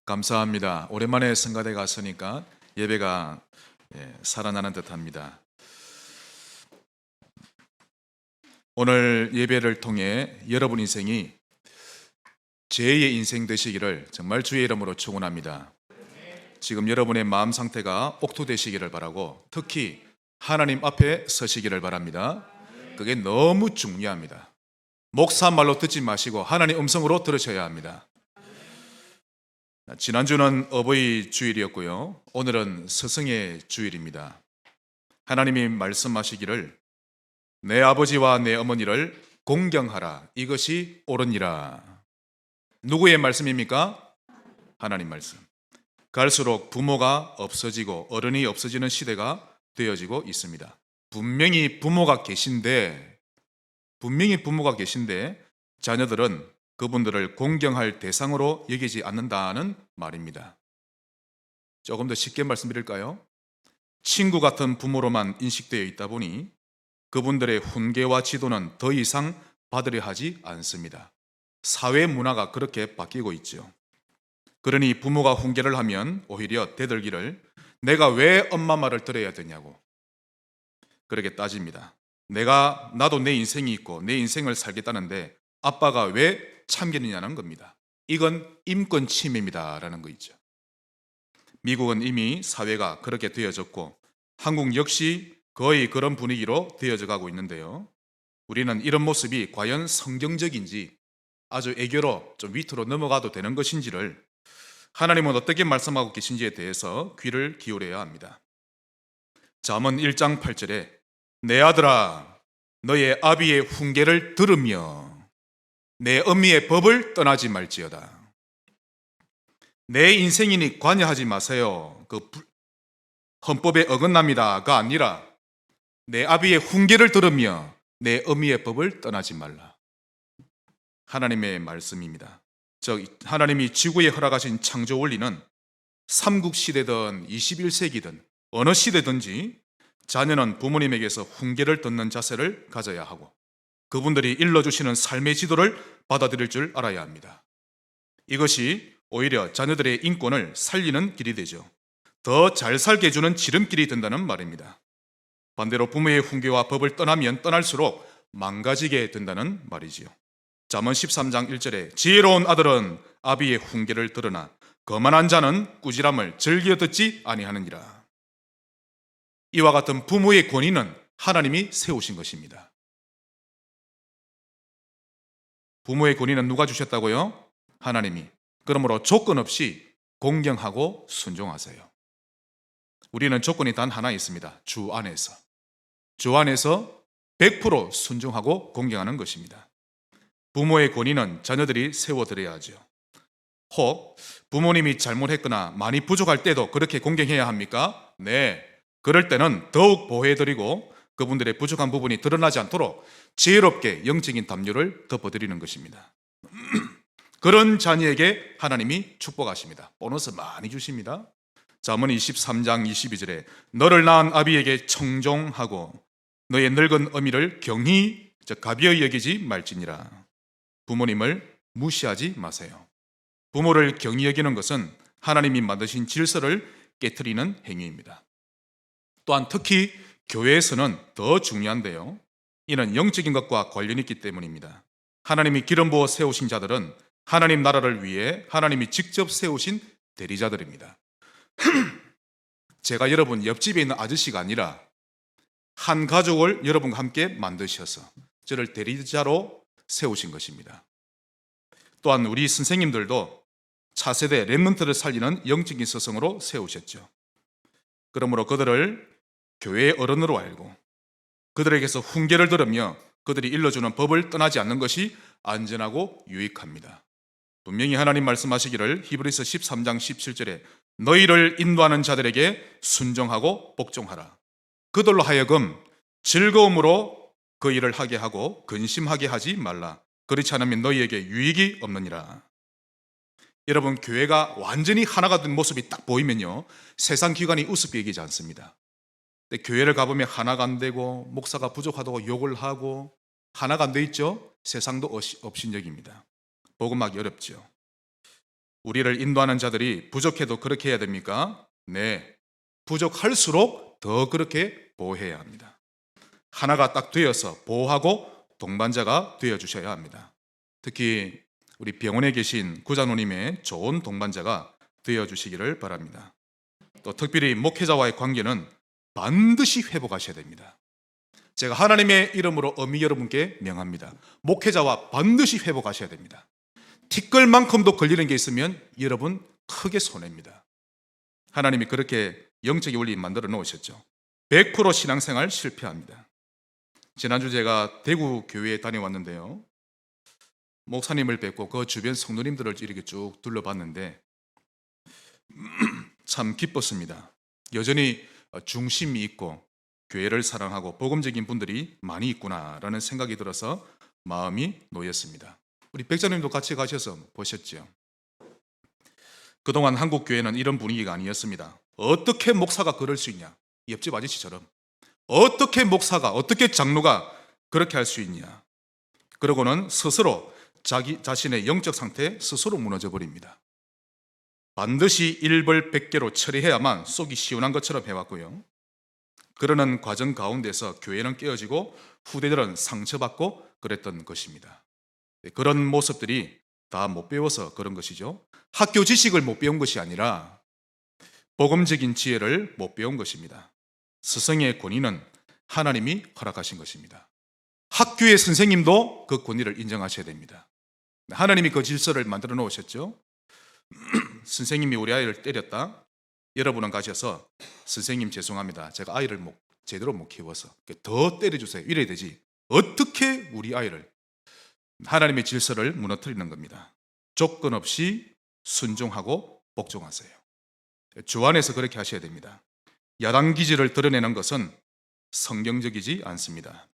감사합니다. 오랜만에 성가대 갔으니까 예배가 살아나는 듯합니다. 오늘 예배를 통해 여러분 인생이 제2의 인생 되시기를 정말 주의 이름으로 축원합니다. 지금 여러분의 마음 상태가 옥토되시기를 바라고 특히 하나님 앞에 서시기를 바랍니다. 그게 너무 중요합니다. 목사 말로 듣지 마시고 하나님 음성으로 들으셔야 합니다. 지난주는 어버이 주일이었고요. 오늘은 스승의 주일입니다. 하나님이 말씀하시기를 내 아버지와 내 어머니를 공경하라. 이것이 옳으니라. 누구의 말씀입니까? 하나님 말씀. 갈수록 부모가 없어지고 어른이 없어지는 시대가 되어지고 있습니다. 분명히 부모가 계신데 자녀들은 그분들을 공경할 대상으로 여기지 않는다는 말입니다. 조금 더 쉽게 말씀드릴까요? 친구 같은 부모로만 인식되어 있다 보니 그분들의 훈계와 지도는 더 이상 받으려 하지 않습니다. 사회 문화가 그렇게 바뀌고 있죠. 그러니 부모가 훈계를 하면 오히려 대들기를 내가 왜 엄마 말을 들어야 되냐고 그렇게 따집니다. 나도 내 인생이 있고 내 인생을 살겠다는데 아빠가 왜 참견이냐는 겁니다. 이건 인권 침해입니다라는 거 있죠. 미국은 이미 사회가 그렇게 되어졌고 한국 역시 거의 그런 분위기로 되어져 가고 있는데요. 우리는 이런 모습이 과연 성경적인지 아주 애교로 좀 밑으로 넘어가도 되는 것인지를 하나님은 어떻게 말씀하고 계신지에 대해서 귀를 기울여야 합니다. 잠언 1장 8절에 내 아들아 너의 아비의 훈계를 들으며 내 어미의 법을 떠나지 말지어다. 내 인생이니 관여하지 마세요. 그 헌법에 어긋납니다가 아니라 내 아비의 훈계를 들으며 내 어미의 법을 떠나지 말라. 하나님의 말씀입니다. 즉 하나님이 지구에 허락하신 창조 원리는 삼국시대든 21세기든 어느 시대든지 자녀는 부모님에게서 훈계를 듣는 자세를 가져야 하고 그분들이 일러주시는 삶의 지도를 받아들일 줄 알아야 합니다. 이것이 오히려 자녀들의 인권을 살리는 길이 되죠. 더 잘 살게 해주는 지름길이 된다는 말입니다. 반대로 부모의 훈계와 법을 떠나면 떠날수록 망가지게 된다는 말이지요. 잠언 13장 1절에 지혜로운 아들은 아비의 훈계를 들으나 거만한 자는 꾸지람을 즐겨 듣지 아니하느니라. 이와 같은 부모의 권위는 하나님이 세우신 것입니다. 부모의 권위는 누가 주셨다고요? 하나님이. 그러므로 조건 없이 공경하고 순종하세요. 우리는 조건이 단 하나 있습니다. 주 안에서 100% 순종하고 공경하는 것입니다. 부모의 권위는 자녀들이 세워드려야 하죠. 혹 부모님이 잘못했거나 많이 부족할 때도 그렇게 공경해야 합니까? 네. 그럴 때는 더욱 보호해드리고 그분들의 부족한 부분이 드러나지 않도록 지혜롭게 영적인 담요를 덮어드리는 것입니다. 그런 자녀에게 하나님이 축복하십니다. 보너스 많이 주십니다. 잠언 23장 22절에 너를 낳은 아비에게 청종하고 너의 늙은 어미를 경히 가벼이 여기지 말지니라. 부모님을 무시하지 마세요. 부모를 경히 여기는 것은 하나님이 만드신 질서를 깨트리는 행위입니다. 또한 특히 교회에서는 더 중요한데요. 이는 영적인 것과 관련이 있기 때문입니다. 하나님이 기름 부어 세우신 자들은 하나님 나라를 위해 하나님이 직접 세우신 대리자들입니다. 제가 여러분 옆집에 있는 아저씨가 아니라 한 가족을 여러분과 함께 만드셔서 저를 대리자로 세우신 것입니다. 또한 우리 선생님들도 차세대 렘넌트를 살리는 영적인 스승으로 세우셨죠. 그러므로 그들을 교회의 어른으로 알고 그들에게서 훈계를 들으며 그들이 일러주는 법을 떠나지 않는 것이 안전하고 유익합니다. 분명히 하나님 말씀하시기를 히브리서 13장 17절에 너희를 인도하는 자들에게 순종하고 복종하라. 그들로 하여금 즐거움으로 그 일을 하게 하고 근심하게 하지 말라. 그렇지 않으면 너희에게 유익이 없느니라. 여러분 교회가 완전히 하나가 된 모습이 딱 보이면요 세상 기관이 우습게 여기지 않습니다. 근데 교회를 가보면 하나가 안 되고 목사가 부족하다고 욕을 하고 하나가 안 돼 있죠. 세상도 업신여깁니다. 복음하기 어렵죠. 우리를 인도하는 자들이 부족해도 그렇게 해야 됩니까? 네. 부족할수록 더 그렇게 보호해야 합니다. 하나가 딱 되어서 보호하고 동반자가 되어주셔야 합니다. 특히 우리 병원에 계신 구자노님의 좋은 동반자가 되어주시기를 바랍니다. 또 특별히 목회자와의 관계는 반드시 회복하셔야 됩니다. 제가 하나님의 이름으로 어미 여러분께 명합니다. 목회자와 반드시 회복하셔야 됩니다. 티끌만큼도 걸리는 게 있으면 여러분 크게 손해입니다. 하나님이 그렇게 영적인 원리 만들어 놓으셨죠. 100% 신앙생활 실패합니다. 지난주 제가 대구 교회에 다녀왔는데요, 목사님을 뵙고 그 주변 성도님들을 이렇게 쭉 둘러봤는데 참 기뻤습니다. 여전히 중심이 있고 교회를 사랑하고 복음적인 분들이 많이 있구나라는 생각이 들어서 마음이 놓였습니다. 우리 백자님도 같이 가셔서 보셨죠? 그동안 한국 교회는 이런 분위기가 아니었습니다. 어떻게 목사가 그럴 수 있냐? 옆집 아저씨처럼 어떻게 목사가, 어떻게 장로가 그렇게 할 수 있냐? 그러고는 스스로 자기 자신의 영적 상태에 스스로 무너져 버립니다. 반드시 일벌백계로 처리해야만 속이 시원한 것처럼 해왔고요. 그러는 과정 가운데서 교회는 깨어지고 후대들은 상처받고 그랬던 것입니다. 그런 모습들이 다 못 배워서 그런 것이죠. 학교 지식을 못 배운 것이 아니라 복음적인 지혜를 못 배운 것입니다. 스승의 권위는 하나님이 허락하신 것입니다. 학교의 선생님도 그 권위를 인정하셔야 됩니다. 하나님이 그 질서를 만들어 놓으셨죠. 선생님이 우리 아이를 때렸다. 여러분은 가셔서 선생님 죄송합니다. 제가 아이를 제대로 못 키워서 더 때려주세요. 이래야 되지. 어떻게 우리 아이를, 하나님의 질서를 무너뜨리는 겁니다. 조건 없이 순종하고 복종하세요. 주 안에서 그렇게 하셔야 됩니다. 야당 기질을 드러내는 것은 성경적이지 않습니다.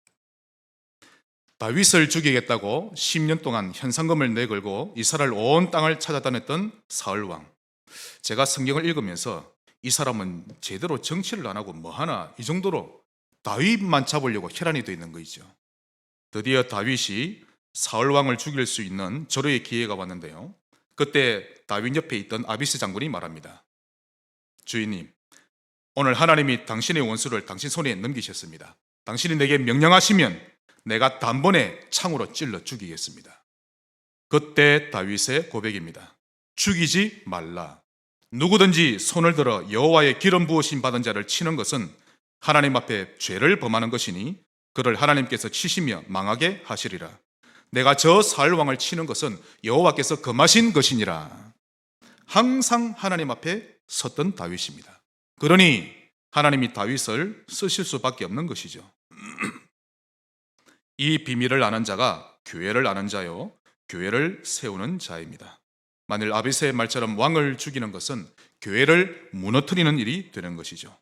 다윗을 죽이겠다고 10년 동안 현상금을 내걸고 이스라엘 온 땅을 찾아다녔던 사울왕. 제가 성경을 읽으면서 이 사람은 제대로 정치를 안 하고 뭐하나, 이 정도로 다윗만 잡으려고 혈안이 되어 있는 거죠. 드디어 다윗이 사울왕을 죽일 수 있는 절호의 기회가 왔는데요, 그때 다윗 옆에 있던 아비스 장군이 말합니다. 주인님, 오늘 하나님이 당신의 원수를 당신 손에 넘기셨습니다. 당신이 내게 명령하시면 내가 단번에 창으로 찔러 죽이겠습니다. 그때 다윗의 고백입니다. 죽이지 말라. 누구든지 손을 들어 여호와의 기름 부으심 받은 자를 치는 것은 하나님 앞에 죄를 범하는 것이니 그를 하나님께서 치시며 망하게 하시리라. 내가 저 사울 왕을 치는 것은 여호와께서 금하신 것이니라. 항상 하나님 앞에 섰던 다윗입니다. 그러니 하나님이 다윗을 쓰실 수밖에 없는 것이죠. 이 비밀을 아는 자가 교회를 아는 자요, 교회를 세우는 자입니다. 만일 아비새의 말처럼 왕을 죽이는 것은 교회를 무너뜨리는 일이 되는 것이죠.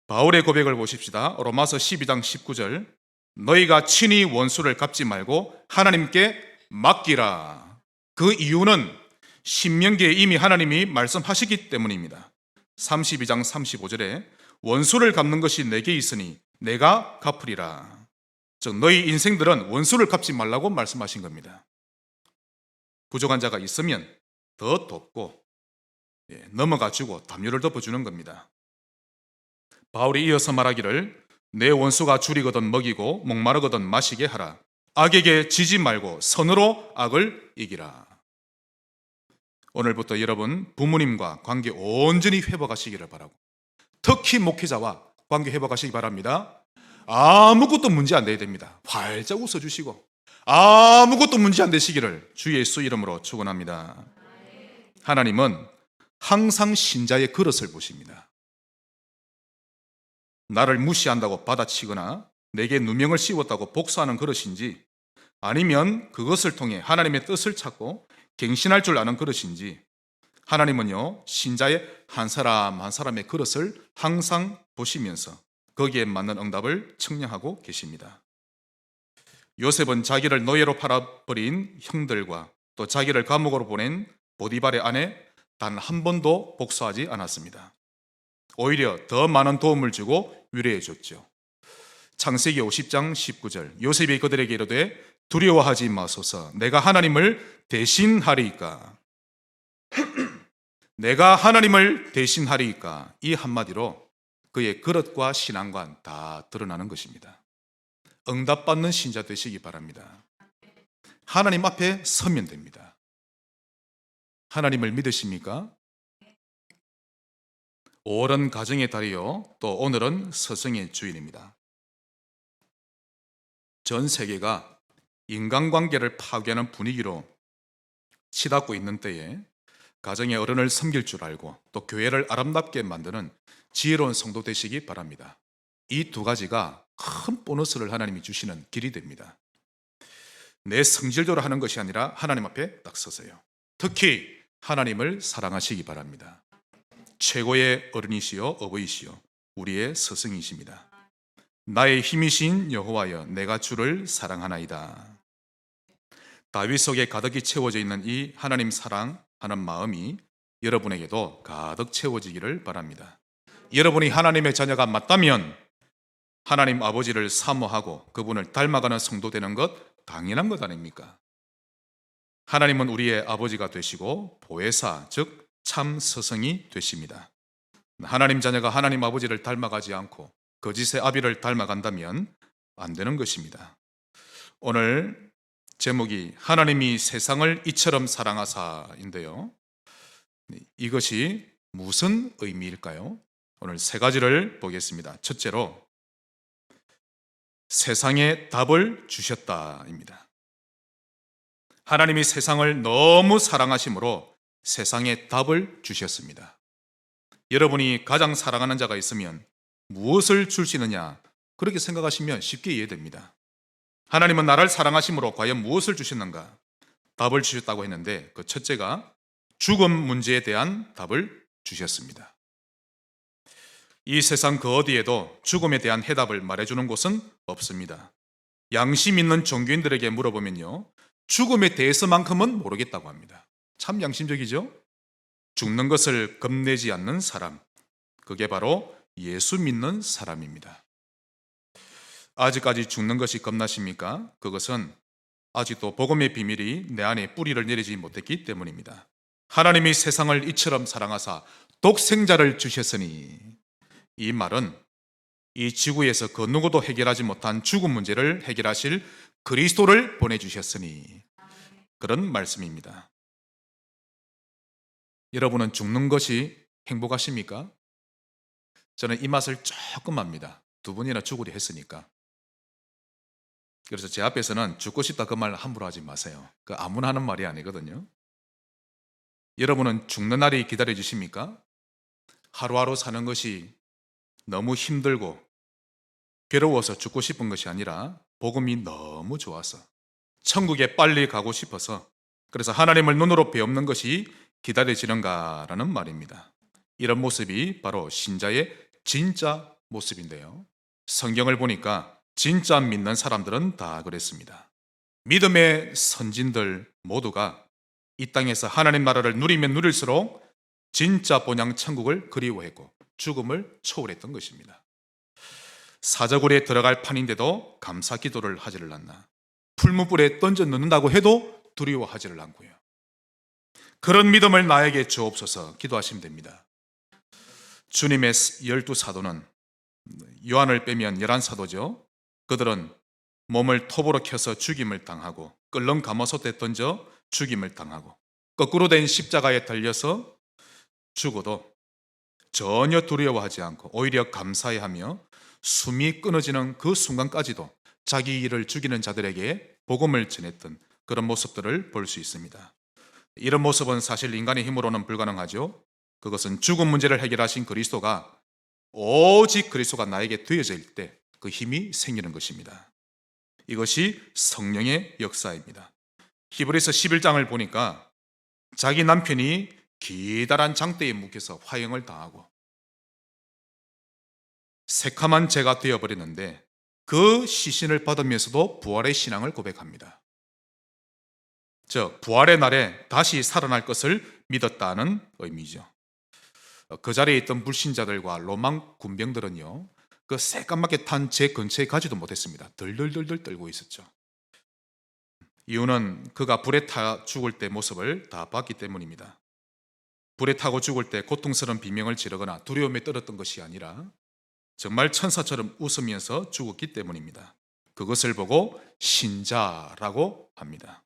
바울의 고백을 보십시다. 로마서 12장 19절. 너희가 친히 원수를 갚지 말고 하나님께 맡기라. 그 이유는 신명기에 이미 하나님이 말씀하시기 때문입니다. 32장 35절에 원수를 갚는 것이 내게 있으니 내가 갚으리라. 즉 너희 인생들은 원수를 갚지 말라고 말씀하신 겁니다. 부족한 자가 있으면 더 돕고 넘어가주고 담요를 덮어주는 겁니다. 바울이 이어서 말하기를 내 원수가 줄이거든 먹이고 목마르거든 마시게 하라. 악에게 지지 말고 선으로 악을 이기라. 오늘부터 여러분 부모님과 관계 온전히 회복하시기를 바라고, 특히 목회자와 관계 회복하시기 바랍니다. 아무것도 문제 안 돼야 됩니다. 활짝 웃어주시고 아무것도 문제 안 되시기를 주 예수 이름으로 축원합니다. 하나님은 항상 신자의 그릇을 보십니다. 나를 무시한다고 받아치거나 내게 누명을 씌웠다고 복수하는 그릇인지, 아니면 그것을 통해 하나님의 뜻을 찾고 갱신할 줄 아는 그릇인지, 하나님은요 신자의 한 사람 한 사람의 그릇을 항상 보시면서 거기에 맞는 응답을 측량하고 계십니다. 요셉은 자기를 노예로 팔아버린 형들과 또 자기를 감옥으로 보낸 보디발의 아내 단 한 번도 복수하지 않았습니다. 오히려 더 많은 도움을 주고 위로해 줬죠. 창세기 50장 19절. 요셉이 그들에게 이르되 두려워하지 마소서, 내가 하나님을 대신하리이까. 내가 하나님을 대신하리이까, 이 한마디로 그의 그릇과 신앙관 다 드러나는 것입니다. 응답받는 신자 되시기 바랍니다. 하나님 앞에 서면 됩니다. 하나님을 믿으십니까? 5월은 가정의 달이요, 또 오늘은 서성의 주일입니다. 전 세계가 인간관계를 파괴하는 분위기로 치닫고 있는 때에 가정의 어른을 섬길 줄 알고 또 교회를 아름답게 만드는 지혜로운 성도 되시기 바랍니다. 이 두 가지가 큰 보너스를 하나님이 주시는 길이 됩니다. 내 성질대로 하는 것이 아니라 하나님 앞에 딱 서서요. 특히 하나님을 사랑하시기 바랍니다. 최고의 어른이시요 어버이시요 우리의 스승이십니다. 나의 힘이신 여호와여, 내가 주를 사랑하나이다. 다윗 속에 가득히 채워져 있는 이 하나님 사랑하는 마음이 여러분에게도 가득 채워지기를 바랍니다. 여러분이 하나님의 자녀가 맞다면 하나님 아버지를 사모하고 그분을 닮아가는 성도 되는 것 당연한 것 아닙니까? 하나님은 우리의 아버지가 되시고 보혜사, 즉 참 스승이 되십니다. 하나님 자녀가 하나님 아버지를 닮아가지 않고 거짓의 아비를 닮아간다면 안 되는 것입니다. 오늘 제목이 하나님이 세상을 이처럼 사랑하사인데요, 이것이 무슨 의미일까요? 오늘 세 가지를 보겠습니다. 첫째로, 세상에 답을 주셨다입니다. 하나님이 세상을 너무 사랑하심으로 세상에 답을 주셨습니다. 여러분이 가장 사랑하는 자가 있으면 무엇을 주시느냐, 그렇게 생각하시면 쉽게 이해됩니다. 하나님은 나를 사랑하심으로 과연 무엇을 주셨는가? 답을 주셨다고 했는데 그 첫째가 죽음 문제에 대한 답을 주셨습니다. 이 세상 그 어디에도 죽음에 대한 해답을 말해주는 곳은 없습니다. 양심 있는 종교인들에게 물어보면요, 죽음에 대해서만큼은 모르겠다고 합니다. 참 양심적이죠? 죽는 것을 겁내지 않는 사람, 그게 바로 예수 믿는 사람입니다. 아직까지 죽는 것이 겁나십니까? 그것은 아직도 복음의 비밀이 내 안에 뿌리를 내리지 못했기 때문입니다. 하나님이 세상을 이처럼 사랑하사 독생자를 주셨으니, 이 말은 이 지구에서 그 누구도 해결하지 못한 죽음 문제를 해결하실 그리스도를 보내주셨으니, 그런 말씀입니다. 여러분은 죽는 것이 행복하십니까? 저는 이 맛을 조금 압니다. 두 번이나 죽으려 했으니까. 그래서 제 앞에서는 죽고 싶다 그 말 함부로 하지 마세요. 그 아무나 하는 말이 아니거든요. 여러분은 죽는 날이 기다려 주십니까? 하루하루 사는 것이 너무 힘들고 괴로워서 죽고 싶은 것이 아니라 복음이 너무 좋아서 천국에 빨리 가고 싶어서, 그래서 하나님을 눈으로 배우는 것이 기다려지는가라는 말입니다. 이런 모습이 바로 신자의 진짜 모습인데요, 성경을 보니까 진짜 믿는 사람들은 다 그랬습니다. 믿음의 선진들 모두가 이 땅에서 하나님 나라를 누리면 누릴수록 진짜 본향 천국을 그리워했고 죽음을 초월했던 것입니다. 사저굴에 들어갈 판인데도 감사 기도를 하지를 않나, 풀무불에 던져 넣는다고 해도 두려워하지를 않고요. 그런 믿음을 나에게 주옵소서 기도하시면 됩니다. 주님의 12사도는 요한을 빼면 11사도죠. 그들은 몸을 톱으로 켜서 죽임을 당하고 끓는 가마솥에 던져 죽임을 당하고 거꾸로 된 십자가에 달려서 죽어도 전혀 두려워하지 않고 오히려 감사해하며 숨이 끊어지는 그 순간까지도 자기 일을 죽이는 자들에게 복음을 전했던 그런 모습들을 볼 수 있습니다. 이런 모습은 사실 인간의 힘으로는 불가능하죠. 그것은 죽음 문제를 해결하신 그리스도가, 오직 그리스도가 나에게 되어질 때 그 힘이 생기는 것입니다. 이것이 성령의 역사입니다. 히브리서 11장을 보니까 자기 남편이 기다란 장대에 묶여서 화형을 당하고 새카만 죄가 되어버렸는데 그 시신을 받으면서도 부활의 신앙을 고백합니다. 즉 부활의 날에 다시 살아날 것을 믿었다는 의미죠. 그 자리에 있던 불신자들과 로마 군병들은요, 그 새까맣게 탄 제 근처에 가지도 못했습니다. 덜덜덜덜 떨고 있었죠. 이유는 그가 불에 타 죽을 때 모습을 다 봤기 때문입니다. 불에 타고 죽을 때 고통스러운 비명을 지르거나 두려움에 떨었던 것이 아니라 정말 천사처럼 웃으면서 죽었기 때문입니다. 그것을 보고 신자라고 합니다.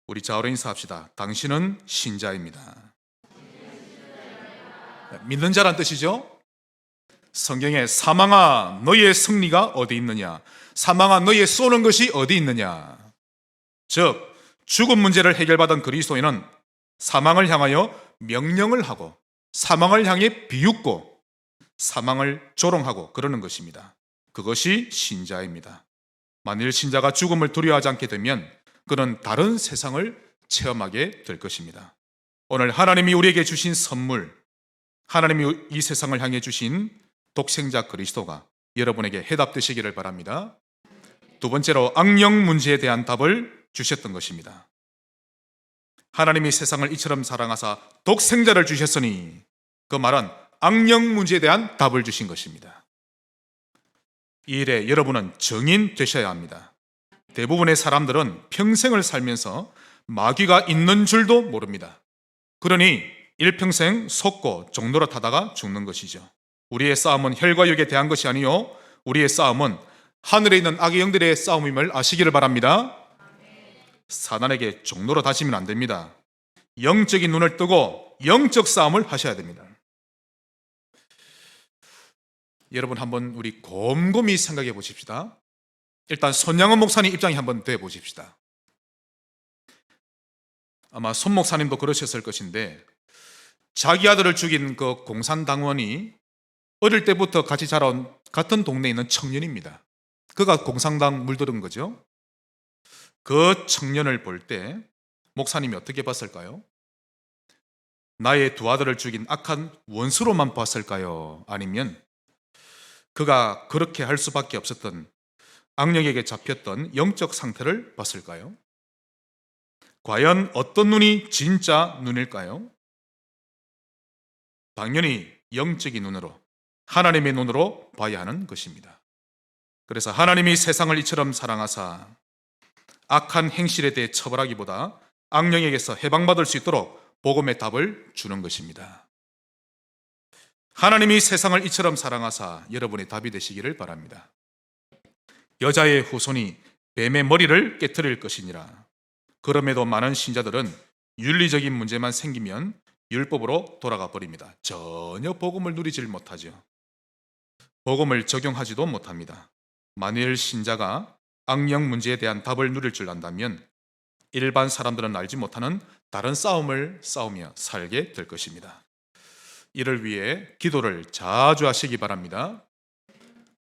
우리 좌우로 인사합시다. 당신은 신자입니다. 믿는 자란 뜻이죠. 성경에 사망아 너의 승리가 어디 있느냐, 사망아 너의 쏘는 것이 어디 있느냐, 즉 죽음 문제를 해결받은 그리스도인은 사망을 향하여 명령을 하고 사망을 향해 비웃고 사망을 조롱하고 그러는 것입니다. 그것이 신자입니다. 만일 신자가 죽음을 두려워하지 않게 되면 그는 다른 세상을 체험하게 될 것입니다. 오늘 하나님이 우리에게 주신 선물, 하나님이 이 세상을 향해 주신 독생자 그리스도가 여러분에게 해답되시기를 바랍니다. 두 번째로 악령 문제에 대한 답을 주셨던 것입니다. 하나님이 세상을 이처럼 사랑하사 독생자를 주셨으니 그 말은 악령 문제에 대한 답을 주신 것입니다. 이 일에 여러분은 증인 되셔야 합니다. 대부분의 사람들은 평생을 살면서 마귀가 있는 줄도 모릅니다. 그러니 일평생 속고 종노릇 하다가 죽는 것이죠. 우리의 싸움은 혈과 육에 대한 것이 아니요 우리의 싸움은 하늘에 있는 악의 영들의 싸움임을 아시기를 바랍니다. 사단에게 종노릇 하시면 안 됩니다. 영적인 눈을 뜨고 영적 싸움을 하셔야 됩니다. 여러분 한번 우리 곰곰이 생각해 보십시다. 일단 손양원 목사님 입장에 한번 돼 보십시다. 아마 손 목사님도 그러셨을 것인데 자기 아들을 죽인 그 공산당원이 어릴 때부터 같이 자라온 같은 동네에 있는 청년입니다. 그가 공산당 물들은 거죠. 그 청년을 볼 때 목사님이 어떻게 봤을까요? 나의 두 아들을 죽인 악한 원수로만 봤을까요? 아니면 그가 그렇게 할 수밖에 없었던 악령에게 잡혔던 영적 상태를 봤을까요? 과연 어떤 눈이 진짜 눈일까요? 당연히 영적인 눈으로, 하나님의 눈으로 봐야 하는 것입니다. 그래서 하나님이 세상을 이처럼 사랑하사 악한 행실에 대해 처벌하기보다 악령에게서 해방받을 수 있도록 복음의 답을 주는 것입니다. 하나님이 세상을 이처럼 사랑하사 여러분의 답이 되시기를 바랍니다. 여자의 후손이 뱀의 머리를 깨트릴 것이니라. 그럼에도 많은 신자들은 윤리적인 문제만 생기면 율법으로 돌아가 버립니다. 전혀 복음을 누리질 못하죠. 복음을 적용하지도 못합니다. 만일 신자가 악령 문제에 대한 답을 누릴 줄 안다면 일반 사람들은 알지 못하는 다른 싸움을 싸우며 살게 될 것입니다. 이를 위해 기도를 자주 하시기 바랍니다.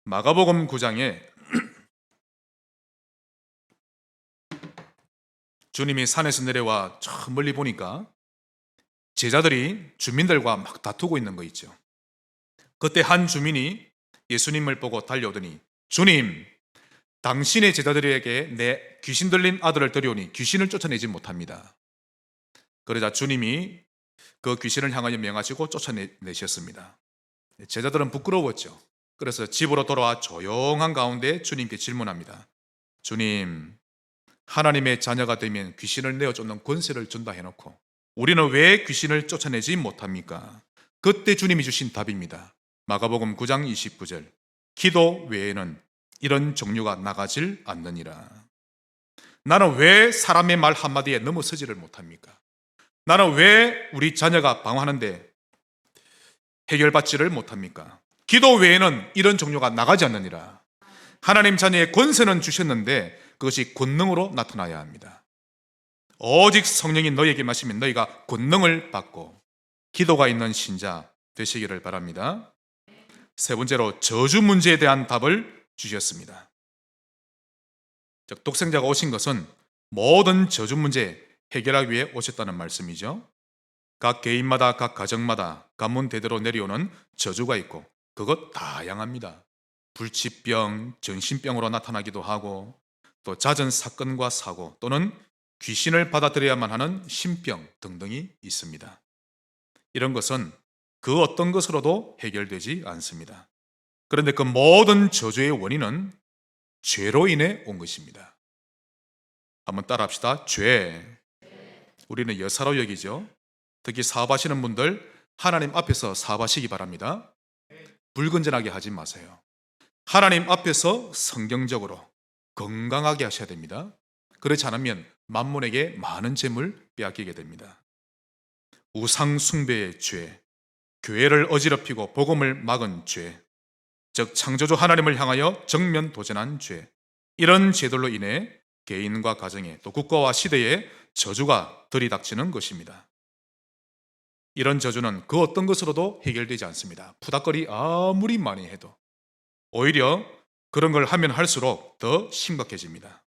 마가복음 9장에 주님이 산에서 내려와 저 멀리 보니까 제자들이 주민들과 막 다투고 있는 거 있죠. 그때 한 주민이 예수님을 보고 달려오더니 주님, 당신의 제자들에게 내 귀신 들린 아들을 데려오니 귀신을 쫓아내지 못합니다. 그러자 주님이 그 귀신을 향하여 명하시고 쫓아내셨습니다. 제자들은 부끄러웠죠. 그래서 집으로 돌아와 조용한 가운데 주님께 질문합니다. 주님, 하나님의 자녀가 되면 귀신을 내어 쫓는 권세를 준다 해놓고 우리는 왜 귀신을 쫓아내지 못합니까? 그때 주님이 주신 답입니다. 마가복음 9장 29절. 기도 외에는 이런 종류가 나가질 않느니라. 나는 왜 사람의 말 한마디에 넘어서지를 못합니까? 나는 왜 우리 자녀가 방황하는데 해결받지를 못합니까? 기도 외에는 이런 종류가 나가지 않느니라. 하나님 자녀의 권세는 주셨는데 그것이 권능으로 나타나야 합니다. 오직 성령이 너희에게 마시면 너희가 권능을 받고 기도가 있는 신자 되시기를 바랍니다. 세 번째로 저주 문제에 대한 답을 주셨습니다. 즉 독생자가 오신 것은 모든 저주 문제 해결하기 위해 오셨다는 말씀이죠. 각 개인마다 각 가정마다 가문대대로 내려오는 저주가 있고 그것 다양합니다. 불치병, 정신병으로 나타나기도 하고 또 잦은 사건과 사고 또는 귀신을 받아들여야만 하는 신병 등등이 있습니다. 이런 것은 그 어떤 것으로도 해결되지 않습니다. 그런데 그 모든 저주의 원인은 죄로 인해 온 것입니다. 한번 따라합시다. 죄. 우리는 여사로 여기죠. 특히 사업하시는 분들 하나님 앞에서 사업하시기 바랍니다. 불건전하게 하지 마세요. 하나님 앞에서 성경적으로 건강하게 하셔야 됩니다. 그렇지 않으면 만몬에게 많은 재물 빼앗기게 됩니다. 우상 숭배의 죄, 교회를 어지럽히고 복음을 막은 죄, 즉 창조주 하나님을 향하여 정면 도전한 죄, 이런 죄들로 인해 개인과 가정에 또 국가와 시대에 저주가 들이닥치는 것입니다. 이런 저주는 그 어떤 것으로도 해결되지 않습니다. 푸닥거리 아무리 많이 해도 오히려 그런 걸 하면 할수록 더 심각해집니다.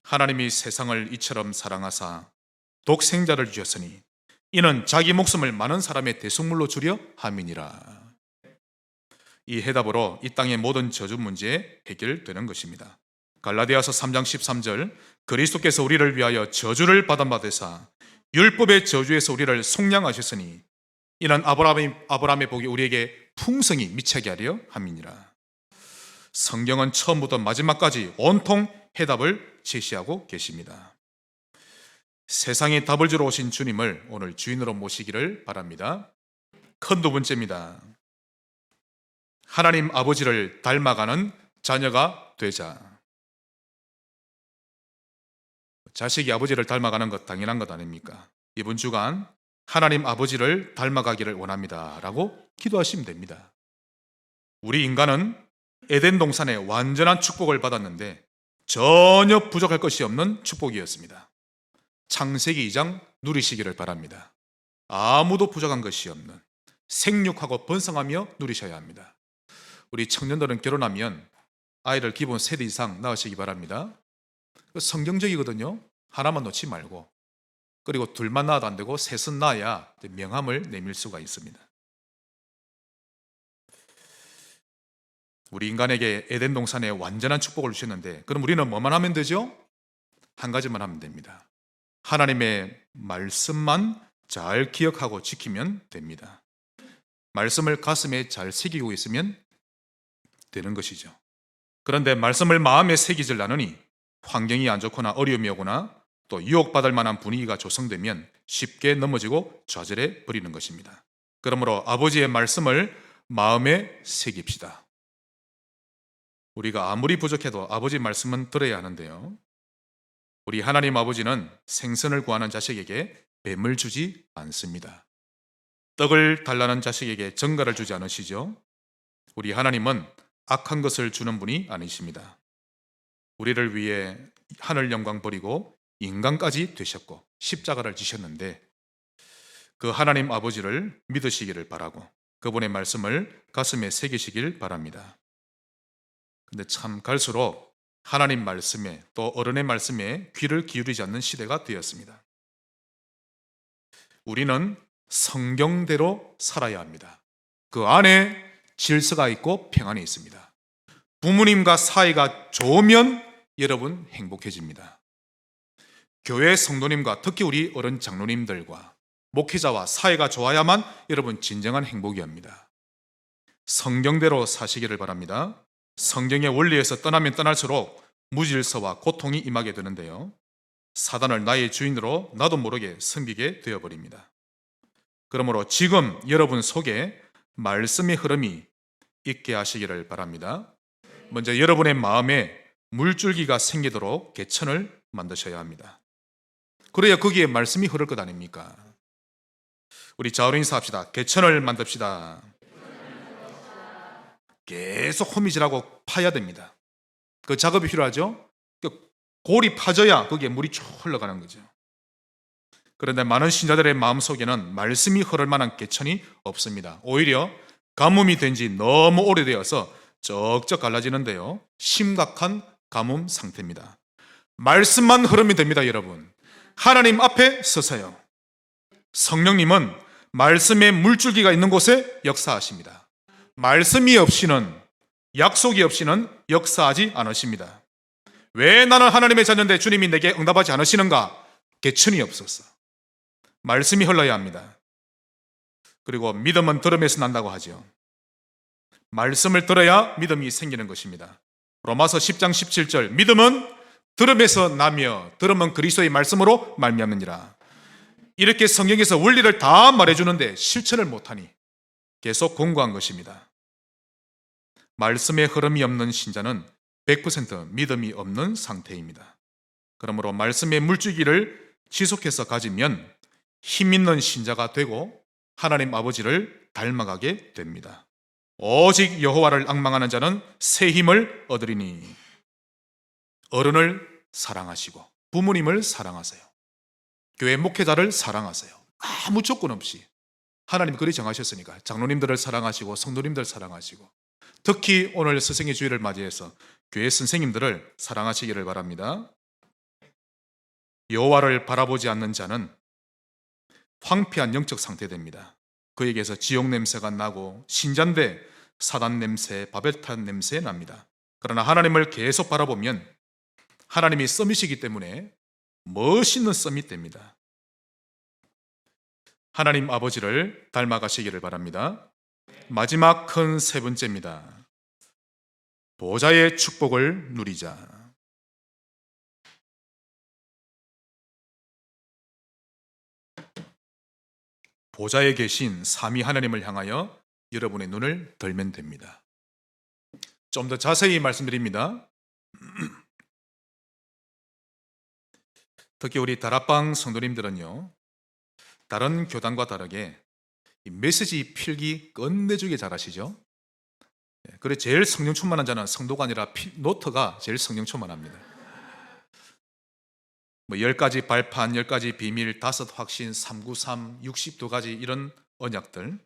하나님이 세상을 이처럼 사랑하사 독생자를 주셨으니 이는 자기 목숨을 많은 사람의 대속물로 주려 함이니라. 이 해답으로 이 땅의 모든 저주 문제 해결되는 것입니다. 갈라디아서 3장 13절, 그리스도께서 우리를 위하여 저주를 받아받으사 율법의 저주에서 우리를 속량하셨으니 이는 아브라함의 복이 우리에게 풍성히 미치게 하려 함이니라. 성경은 처음부터 마지막까지 온통 해답을 제시하고 계십니다. 세상에 답을 주러 오신 주님을 오늘 주인으로 모시기를 바랍니다. 큰 두 번째입니다. 하나님 아버지를 닮아가는 자녀가 되자. 자식이 아버지를 닮아가는 것 당연한 것 아닙니까? 이번 주간 하나님 아버지를 닮아가기를 원합니다 라고 기도하시면 됩니다. 우리 인간은 에덴 동산에 완전한 축복을 받았는데 전혀 부족할 것이 없는 축복이었습니다. 창세기 2장 누리시기를 바랍니다. 아무도 부족한 것이 없는, 생육하고 번성하며 누리셔야 합니다. 우리 청년들은 결혼하면 아이를 기본 3대 이상 낳으시기 바랍니다. 성경적이거든요. 하나만 놓지 말고, 그리고 둘만 낳아도 안 되고 셋은 낳아야 명함을 내밀 수가 있습니다. 우리 인간에게 에덴 동산에 완전한 축복을 주셨는데 그럼 우리는 뭐만 하면 되죠? 한 가지만 하면 됩니다. 하나님의 말씀만 잘 기억하고 지키면 됩니다. 말씀을 가슴에 잘 새기고 있으면 되는 것이죠. 그런데 말씀을 마음에 새기질 않으니 환경이 안 좋거나 어려움이 오거나 또 유혹받을 만한 분위기가 조성되면 쉽게 넘어지고 좌절해 버리는 것입니다. 그러므로 아버지의 말씀을 마음에 새깁시다. 우리가 아무리 부족해도 아버지 말씀은 들어야 하는데요, 우리 하나님 아버지는 생선을 구하는 자식에게 뱀을 주지 않습니다. 떡을 달라는 자식에게 전갈을 주지 않으시죠? 우리 하나님은 악한 것을 주는 분이 아니십니다. 우리를 위해 하늘 영광 버리고 인간까지 되셨고 십자가를 지셨는데 그 하나님 아버지를 믿으시기를 바라고 그분의 말씀을 가슴에 새기시길 바랍니다. 근데 참 갈수록 하나님 말씀에 또 어른의 말씀에 귀를 기울이지 않는 시대가 되었습니다. 우리는 성경대로 살아야 합니다. 그 안에 질서가 있고 평안이 있습니다. 부모님과 사이가 좋으면 여러분 행복해집니다. 교회 성도님과 특히 우리 어른 장로님들과 목회자와 사이가 좋아야만 여러분 진정한 행복이 옵니다. 성경대로 사시기를 바랍니다. 성경의 원리에서 떠나면 떠날수록 무질서와 고통이 임하게 되는데요, 사단을 나의 주인으로 나도 모르게 섬기게 되어버립니다. 그러므로 지금 여러분 속에 말씀의 흐름이 있게 하시기를 바랍니다. 먼저 여러분의 마음에 물줄기가 생기도록 개천을 만드셔야 합니다. 그래야 거기에 말씀이 흐를 것 아닙니까? 우리 자으로 인사합시다. 개천을 만듭시다. 계속 호미질하고 파야 됩니다. 그 작업이 필요하죠. 골이 파져야 거기에 물이 쭉 흘러가는 거죠. 그런데 많은 신자들의 마음속에는 말씀이 흐를 만한 개천이 없습니다. 오히려 가뭄이 된 지 너무 오래되어서 쩍쩍 갈라지는데요, 심각한 가뭄 상태입니다. 말씀만 흐르면 됩니다. 여러분, 하나님 앞에 서서요. 성령님은 말씀의 물줄기가 있는 곳에 역사하십니다. 말씀이 없이는, 약속이 없이는 역사하지 않으십니다. 왜 나는 하나님의 자녀인데 주님이 내게 응답하지 않으시는가? 개천이 없어서. 말씀이 흘러야 합니다. 그리고 믿음은 들음에서 난다고 하죠. 말씀을 들어야 믿음이 생기는 것입니다. 로마서 10장 17절, 믿음은 들음에서 나며 들음은 그리스도의 말씀으로 말미암느니라. 이렇게 성경에서 원리를 다 말해주는데 실천을 못하니 계속 공고한 것입니다. 말씀의 흐름이 없는 신자는 100% 믿음이 없는 상태입니다. 그러므로 말씀의 물주기를 지속해서 가지면 힘 있는 신자가 되고 하나님 아버지를 닮아가게 됩니다. 오직 여호와를 앙망하는 자는 새 힘을 얻으리니. 어른을 사랑하시고 부모님을 사랑하세요. 교회 목회자를 사랑하세요. 아무 조건 없이 하나님 그리 정하셨으니까 장로님들을 사랑하시고 성도님들 사랑하시고, 특히 오늘 스승의 주일을 맞이해서 교회 선생님들을 사랑하시기를 바랍니다. 여호와를 바라보지 않는 자는 황폐한 영적 상태됩니다. 그에게서 지옥 냄새가 나고 신잔데 사단 냄새, 바벨탑 냄새 납니다. 그러나 하나님을 계속 바라보면 하나님이 썸이시기 때문에 멋있는 썸이 됩니다. 하나님 아버지를 닮아가시기를 바랍니다. 마지막 큰 세 번째입니다. 보좌의 축복을 누리자. 보좌에 계신 삼위 하나님을 향하여 여러분의 눈을 들면 됩니다. 좀 더 자세히 말씀드립니다. 특히 우리 다락방 성도님들은요, 다른 교단과 다르게 메시지 필기 끝내주게 잘하시죠. 그래 제일 성령 충만한 자는 성도가 아니라 노트가 제일 성령 충만합니다. 10가지 발판, 10가지 비밀, 5 확신, 393, 62가지 이런 언약들,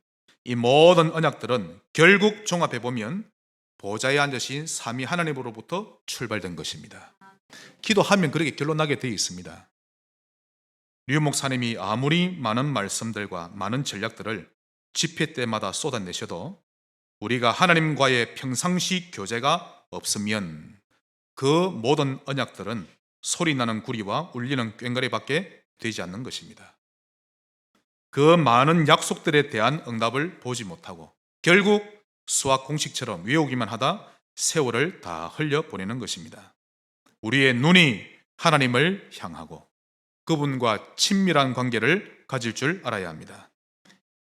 이 모든 언약들은 결국 종합해보면 보좌에 앉으신 삼위 하나님으로부터 출발된 것입니다. 기도하면 그렇게 결론 나게 되어 있습니다. 류 목사님이 아무리 많은 말씀들과 많은 전략들을 집회 때마다 쏟아내셔도 우리가 하나님과의 평상시 교제가 없으면 그 모든 언약들은 소리나는 구리와 울리는 꽹과리밖에 되지 않는 것입니다. 그 많은 약속들에 대한 응답을 보지 못하고 결국 수학 공식처럼 외우기만 하다 세월을 다 흘려보내는 것입니다. 우리의 눈이 하나님을 향하고 그분과 친밀한 관계를 가질 줄 알아야 합니다.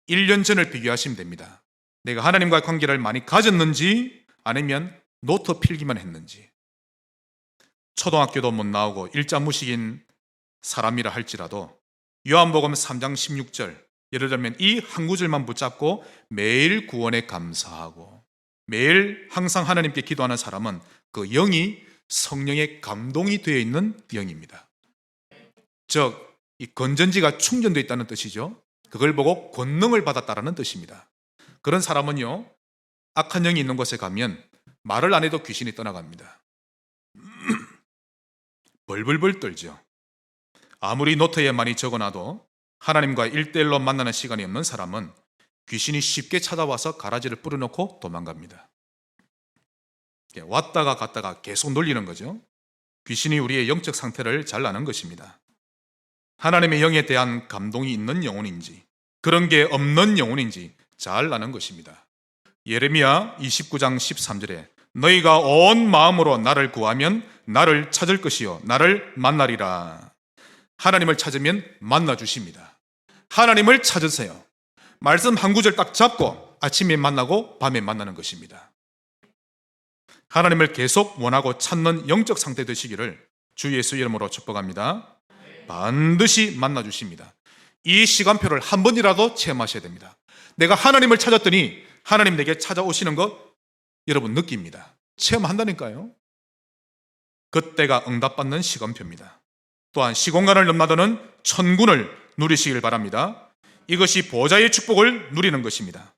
1년 전을 비교하시면 됩니다. 내가 하나님과의 관계를 많이 가졌는지 아니면 노트 필기만 했는지. 초등학교도 못 나오고 일자무식인 사람이라 할지라도 요한복음 3장 16절, 예를 들면 이 한 구절만 붙잡고 매일 구원에 감사하고 매일 항상 하나님께 기도하는 사람은 그 영이 성령의 감동이 되어 있는 영입니다. 즉, 이 건전지가 충전되어 있다는 뜻이죠. 그걸 보고 권능을 받았다라는 뜻입니다. 그런 사람은요, 악한 영이 있는 곳에 가면 말을 안 해도 귀신이 떠나갑니다. 벌벌벌 떨죠. 아무리 노트에 많이 적어놔도 하나님과 1대1로 만나는 시간이 없는 사람은 귀신이 쉽게 찾아와서 가라지를 뿌려놓고 도망갑니다. 왔다가 갔다가 계속 놀리는 거죠. 귀신이 우리의 영적 상태를 잘 아는 것입니다. 하나님의 영에 대한 감동이 있는 영혼인지 그런 게 없는 영혼인지 잘 아는 것입니다. 예레미야 29장 13절에 너희가 온 마음으로 나를 구하면 나를 찾을 것이요 나를 만나리라. 하나님을 찾으면 만나 주십니다. 하나님을 찾으세요. 말씀 한 구절 딱 잡고 아침에 만나고 밤에 만나는 것입니다. 하나님을 계속 원하고 찾는 영적 상태 되시기를 주 예수 이름으로 축복합니다. 반드시 만나 주십니다. 이 시간표를 한 번이라도 체험하셔야 됩니다. 내가 하나님을 찾았더니 하나님 내게 찾아오시는 것 여러분 느낍니다. 체험한다니까요. 그때가 응답받는 시간표입니다. 또한 시공간을 넘나드는 천군을 누리시길 바랍니다. 이것이 보좌의 축복을 누리는 것입니다.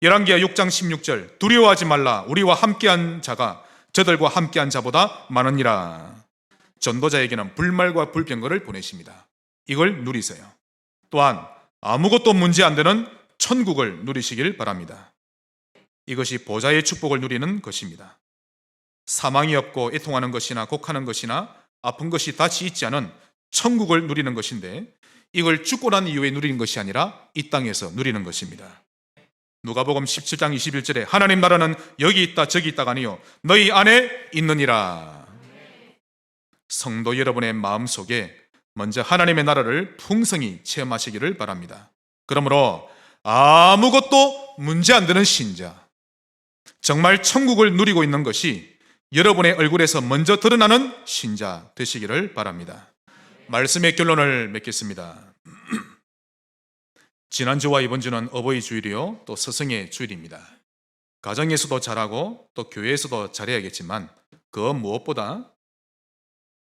열왕기하 6장 16절 두려워하지 말라 우리와 함께한 자가 저들과 함께한 자보다 많으니라. 전도자에게는 불말과 불병거를 보내십니다. 이걸 누리세요. 또한 아무것도 문제 안 되는 천국을 누리시길 바랍니다. 이것이 보좌의 축복을 누리는 것입니다. 사망이 없고 애통하는 것이나 곡하는 것이나 아픈 것이 다시 있지 않은 천국을 누리는 것인데 이걸 죽고 난 이후에 누리는 것이 아니라 이 땅에서 누리는 것입니다. 누가복음 17장 21절에 하나님 나라는 여기 있다 저기 있다가 아니요 너희 안에 있느니라. 성도 여러분의 마음속에 먼저 하나님의 나라를 풍성히 체험하시기를 바랍니다. 그러므로 아무것도 문제 안 되는 신자, 정말 천국을 누리고 있는 것이 여러분의 얼굴에서 먼저 드러나는 신자 되시기를 바랍니다. 말씀의 결론을 맺겠습니다. 지난주와 이번 주는 어버이 주일이요, 또 스승의 주일입니다. 가정에서도 잘하고 또 교회에서도 잘해야겠지만 그 무엇보다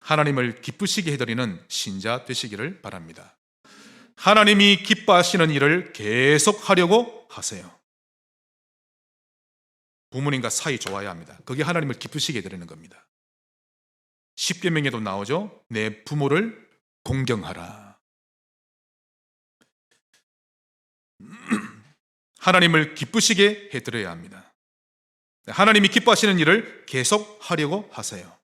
하나님을 기쁘시게 해드리는 신자 되시기를 바랍니다. 하나님이 기뻐하시는 일을 계속 하려고 하세요. 부모님과 사이 좋아야 합니다. 그게 하나님을 기쁘시게 해드리는 겁니다. 십계명에도 나오죠. 내 부모를 공경하라. 하나님을 기쁘시게 해드려야 합니다. 하나님이 기뻐하시는 일을 계속 하려고 하세요.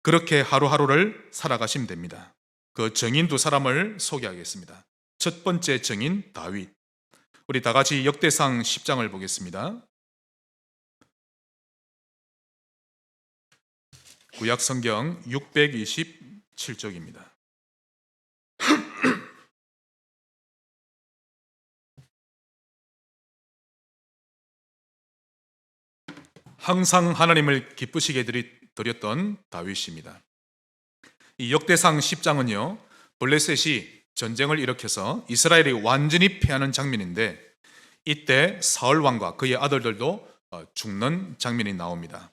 그렇게 하루하루를 살아가시면 됩니다. 그 증인 두 사람을 소개하겠습니다. 첫 번째 증인 다윗. 우리 다 같이 역대상 10장을 보겠습니다. 구약 성경 627쪽입니다. 항상 하나님을 기쁘시게 드렸던 다윗입니다. 이 역대상 10장은요, 블레셋이 전쟁을 일으켜서 이스라엘이 완전히 패하는 장면인데, 이때 사울 왕과 그의 아들들도 죽는 장면이 나옵니다.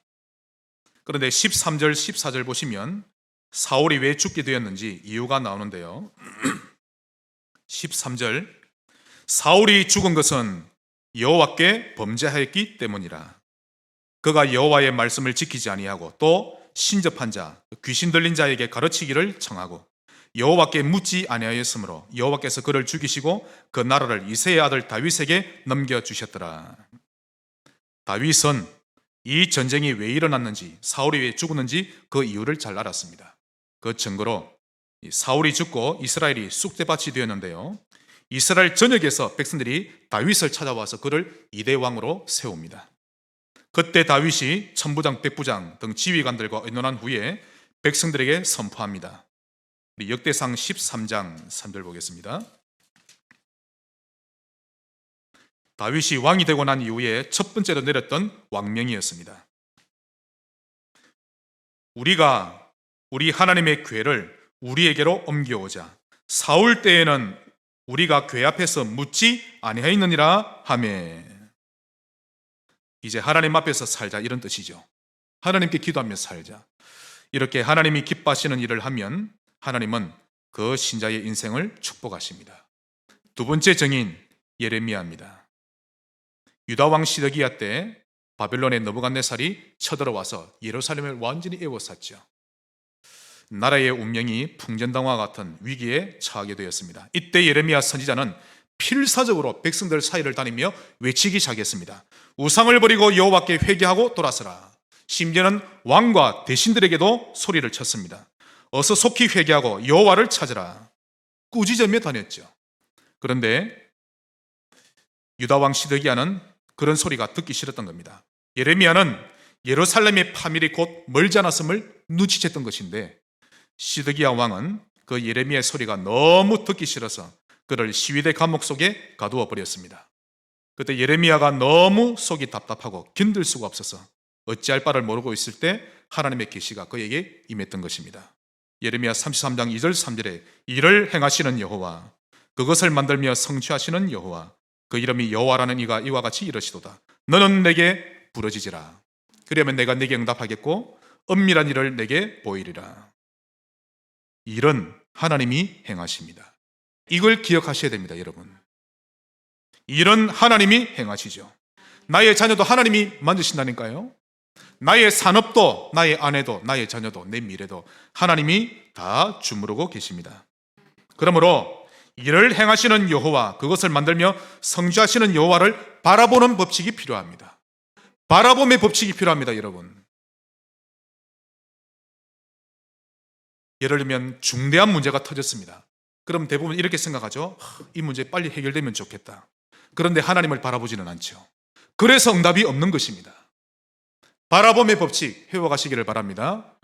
그런데 13절, 14절 보시면 사울이 왜 죽게 되었는지 이유가 나오는데요. 13절, 사울이 죽은 것은 여호와께 범죄하였기 때문이라. 그가 여호와의 말씀을 지키지 아니하고 또 신접한 자, 귀신 들린 자에게 가르치기를 청하고 여호와께 묻지 아니하였으므로 여호와께서 그를 죽이시고 그 나라를 이새의 아들 다윗에게 넘겨주셨더라. 다윗은 이 전쟁이 왜 일어났는지, 사울이 왜 죽었는지 그 이유를 잘 알았습니다. 그 증거로 사울이 죽고 이스라엘이 쑥대밭이 되었는데요, 이스라엘 전역에서 백성들이 다윗을 찾아와서 그를 이대 왕으로 세웁니다. 그때 다윗이 천부장, 백부장 등 지휘관들과 의논한 후에 백성들에게 선포합니다. 우리 역대상 13장 3절 보겠습니다. 다윗이 왕이 되고 난 이후에 첫 번째로 내렸던 왕명이었습니다. 우리가 우리 하나님의 궤를 우리에게로 옮겨오자. 사울 때에는 우리가 궤 앞에서 묻지 아니하였느니라 하매. 이제 하나님 앞에서 살자, 이런 뜻이죠. 하나님께 기도하며 살자. 이렇게 하나님이 기뻐하시는 일을 하면 하나님은 그 신자의 인생을 축복하십니다. 두 번째 증인 예레미야입니다. 유다왕 시드기야 때 바벨론의 느부갓네살이 쳐들어와서 예루살렘을 완전히 에워쌌죠. 나라의 운명이 풍전당과 같은 위기에 처하게 되었습니다. 이때 예레미야 선지자는 필사적으로 백성들 사이를 다니며 외치기 시작했습니다. 우상을 버리고 여호와께 회개하고 돌아서라. 심지어는 왕과 대신들에게도 소리를 쳤습니다. 어서 속히 회개하고 여호와를 찾으라. 꾸짖으며 다녔죠. 그런데 유다왕 시드기야는 그런 소리가 듣기 싫었던 겁니다. 예레미야는 예루살렘의 파멸이 곧 멀지 않았음을 눈치챘던 것인데, 시드기야 왕은 그 예레미야의 소리가 너무 듣기 싫어서 그를 시위대 감옥 속에 가두어 버렸습니다. 그때 예레미야가 너무 속이 답답하고 견딜 수가 없어서 어찌할 바를 모르고 있을 때 하나님의 계시가 그에게 임했던 것입니다. 예레미야 33장 2절 3절에 이를 행하시는 여호와, 그것을 만들며 성취하시는 여호와, 그 이름이 여호와라는 이가 이와 같이 이르시도다. 너는 내게 부르짖으라. 그러면 내가 네게 응답하겠고 은밀한 일을 내게 보이리라. 일은 하나님이 행하십니다. 이걸 기억하셔야 됩니다, 여러분. 일은 하나님이 행하시죠. 나의 자녀도 하나님이 만드신다니까요. 나의 산업도, 나의 아내도, 나의 자녀도, 내 미래도 하나님이 다 주무르고 계십니다. 그러므로 일을 행하시는 여호와, 그것을 만들며 성취하시는 여호와를 바라보는 법칙이 필요합니다. 바라봄의 법칙이 필요합니다, 여러분. 예를 들면 중대한 문제가 터졌습니다. 그럼 대부분 이렇게 생각하죠. 이 문제 빨리 해결되면 좋겠다. 그런데 하나님을 바라보지는 않죠. 그래서 응답이 없는 것입니다. 바라봄의 법칙 회복하시기를 바랍니다.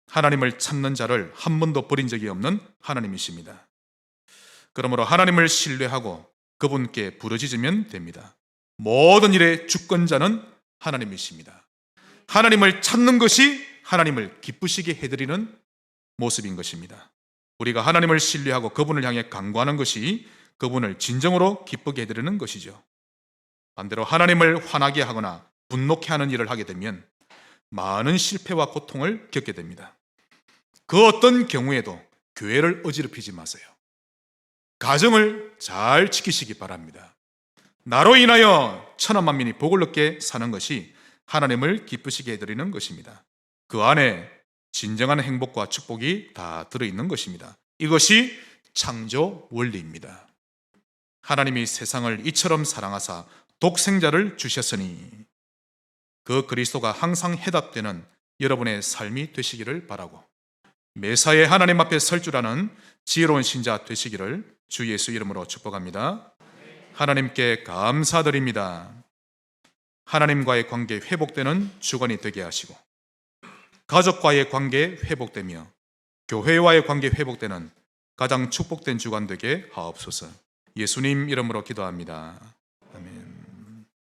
하나님을 찾는 자를 한 번도 버린 적이 없는 하나님이십니다. 그러므로 하나님을 신뢰하고 그분께 부르짖으면 됩니다. 모든 일의 주권자는 하나님이십니다. 하나님을 찾는 것이 하나님을 기쁘시게 해드리는 모습인 것입니다. 우리가 하나님을 신뢰하고 그분을 향해 간구하는 것이 그분을 진정으로 기쁘게 해드리는 것이죠. 반대로 하나님을 화나게 하거나 분노케 하는 일을 하게 되면 많은 실패와 고통을 겪게 됩니다. 그 어떤 경우에도 교회를 어지럽히지 마세요. 가정을 잘 지키시기 바랍니다. 나로 인하여 천하 만민이 복을 얻게 사는 것이 하나님을 기쁘시게 해드리는 것입니다. 그 안에 진정한 행복과 축복이 다 들어있는 것입니다. 이것이 창조 원리입니다. 하나님이 세상을 이처럼 사랑하사 독생자를 주셨으니 그 그리스도가 항상 해답되는 여러분의 삶이 되시기를 바라고 매사에 하나님 앞에 설 줄 아는 지혜로운 신자 되시기를 주 예수 이름으로 축복합니다. 하나님께 감사드립니다. 하나님과의 관계 회복되는 주간이 되게 하시고 가족과의 관계 회복되며 교회와의 관계 회복되는 가장 축복된 주간 되게 하옵소서. 예수님 이름으로 기도합니다.